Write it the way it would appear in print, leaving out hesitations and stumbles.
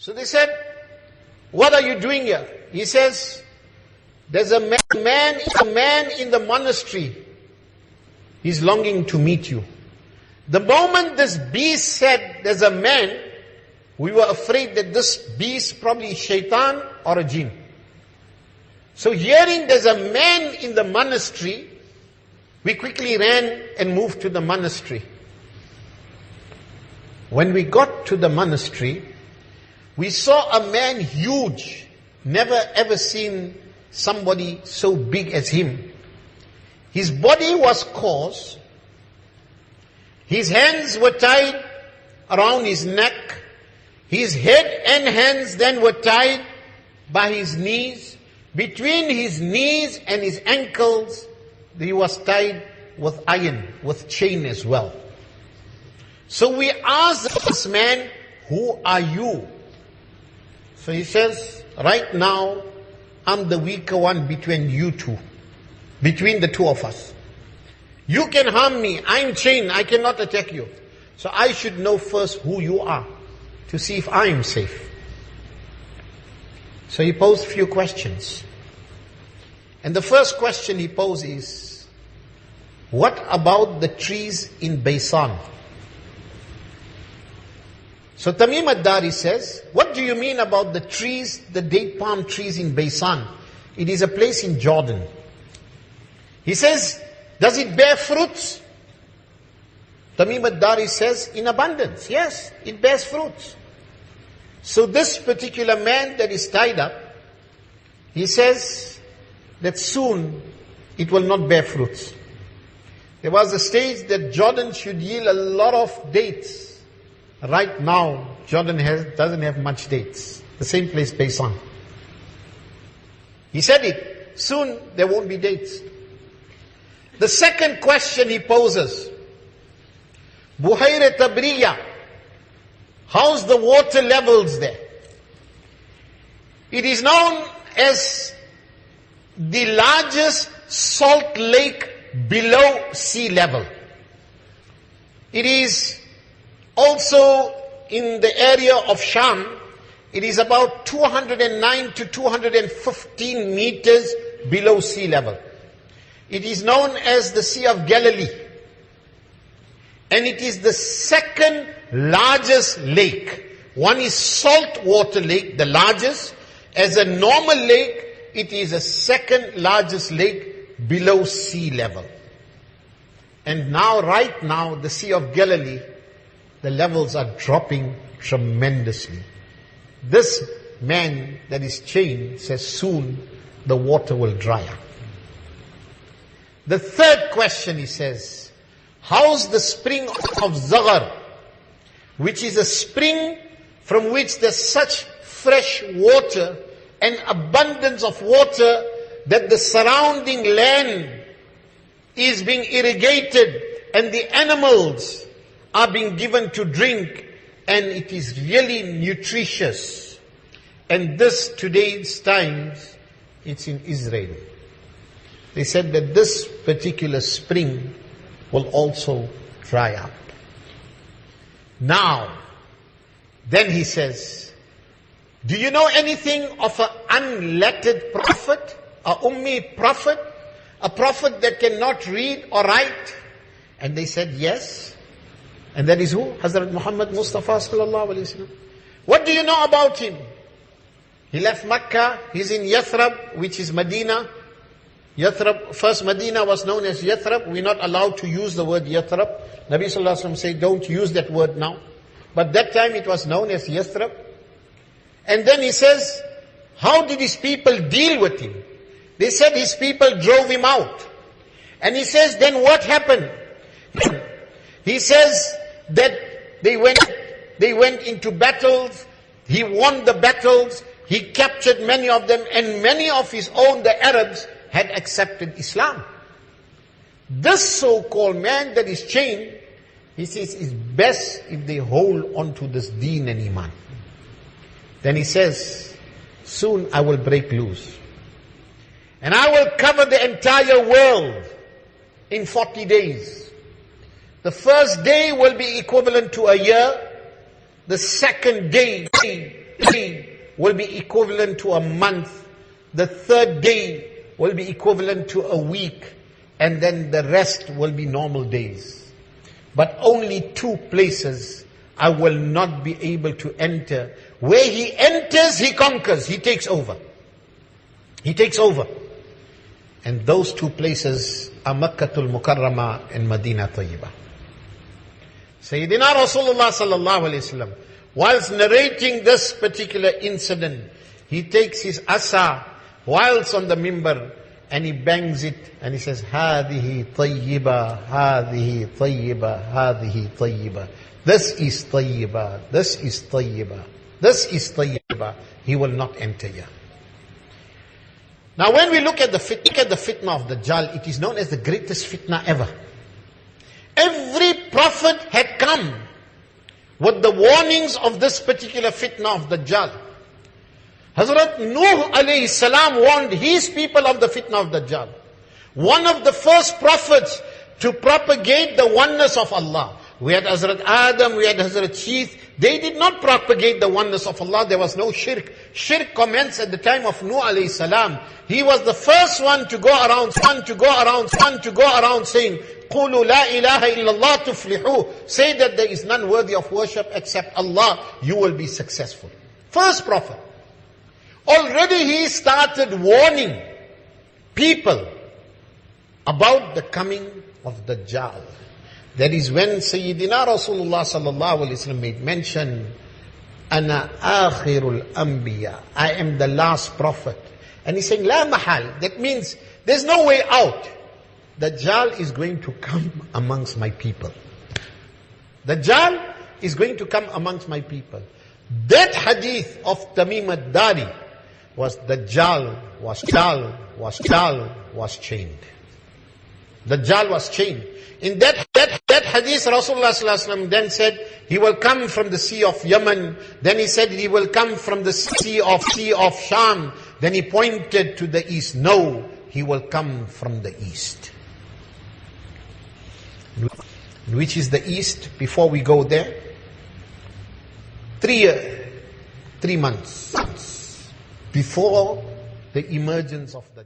So they said, what are you doing here? He says, there's a man in the monastery. He's longing to meet you. The moment this beast said, there's a man, we were afraid that this beast probably is shaitan or a jinn. So hearing there's a man in the monastery, we quickly ran and moved to the monastery. When we got to the monastery, we saw a man huge, never ever seen somebody so big as him. His body was coarse, his hands were tied around his neck, his head and hands then were tied by his knees. Between his knees and his ankles, he was tied with iron, with chain as well. So we asked this man, who are you? So he says, right now, I'm the weaker one between you two, between the two of us. You can harm me, I'm chained, I cannot attack you. So I should know first who you are, to see if I am safe. So he posed a few questions. And the first question he posed is, what about the trees in Baysan? So Tamim ad-Dari says, what do you mean about the trees, the date palm trees in Baysan? It is a place in Jordan. He says, does it bear fruits? Tamim ad-Dari says, in abundance. Yes, it bears fruits. So this particular man that is tied up, he says that soon it will not bear fruits. There was a stage that Jordan should yield a lot of dates. Right now, Jordan doesn't have much dates. The same place, Baysan. He said it. Soon there won't be dates. The second question he poses, Buhaira Tabriya, how's the water levels there? It is known as the largest salt lake below sea level. It is also in the area of Sham. It is about 209 to 215 meters below sea level. It is known as the Sea of Galilee. And it is the second largest lake. One is salt water lake, the largest. As a normal lake, it is the second largest lake below sea level. And now, right now, the Sea of Galilee, the levels are dropping tremendously. This man that is chained says soon the water will dry up. The third question he says, how's the spring of Zaghar, which is a spring from which there's such fresh water and abundance of water that the surrounding land is being irrigated and the animals are being given to drink, and it is really nutritious. And this today's times, it's in Israel. They said that this particular spring will also dry up. Now, then he says, do you know anything of an unlettered prophet, a ummi prophet, a prophet that cannot read or write? And they said, yes. And that is who? Hazrat Muhammad Mustafa sallallahu alayhi wa sallam. What do you know about him? He left Makkah, he's in Yathrib, which is Medina. Yathrib, first Medina was known as Yathrib. We're not allowed to use the word Yathrib. Nabi sallallahu alayhi wa sallam said, don't use that word now. But that time it was known as Yathrib. And then he says, how did his people deal with him? They said his people drove him out. And he says, then what happened? He says that they went into battles, he won the battles, he captured many of them, and many of his own, the Arabs, had accepted Islam. This so-called man that is chained, he says, it's best if they hold on to this deen and iman. Then he says, soon I will break loose. And I will cover the entire world in 40 days. The first day will be equivalent to a year. The second day day will be equivalent to a month. The third day will be equivalent to a week. And then the rest will be normal days. But only 2 places I will not be able to enter. Where he enters, he conquers, he takes over. He takes over. And those 2 places are Makkatul Mukarramah and Madinah Tayyibah. Sayyidina Rasulullah sallallahu alayhi wasallam, whilst narrating this particular incident, he takes his asa whilst on the mimbar and he bangs it and he says, Hadihi Tayyibah, Hadihi Tayyibah, Hadihi Tayyibah. This is Tayyibah, this is Tayyibah, this is Tayyibah. He will not enter here. Now when we look at the fitna of Dajjal, it is known as the greatest fitna ever. Every prophet had come with the warnings of this particular fitna of Dajjal. Hazrat Nuh alayhi salam warned his people of the fitna of Dajjal. One of the first prophets to propagate the oneness of Allah. We had Hazrat Adam, we had Hazrat Sheeth. They did not propagate the oneness of Allah. There was no shirk. Shirk commenced at the time of Nuh alayhi salam. He was the first one to go around saying, قُولُوا لَا إِلَهَ إِلَّا اللَّهُ تُفْلِحُوا. Say that there is none worthy of worship except Allah. You will be successful. First prophet. Already he started warning people about the coming of Dajjal. That is when Sayyidina Rasulullah sallallahu alayhi wa sallam made mention, Ana akhirul anbiya. I am the last prophet. And he's saying, La mahal. That means there's no way out. Dajjal is going to come amongst my people. Dajjal is going to come amongst my people. That hadith of Tamim ad-Dari was Dajjal was chained. Dajjal was chained. In that hadith, Rasulullah sallallahu alaihi wasallam then said, he will come from the sea of Yemen. Then he said, he will come from the sea of Sham. Then he pointed to the east. No, he will come from the east. Which is the east? Before we go there, 3 months before the emergence of the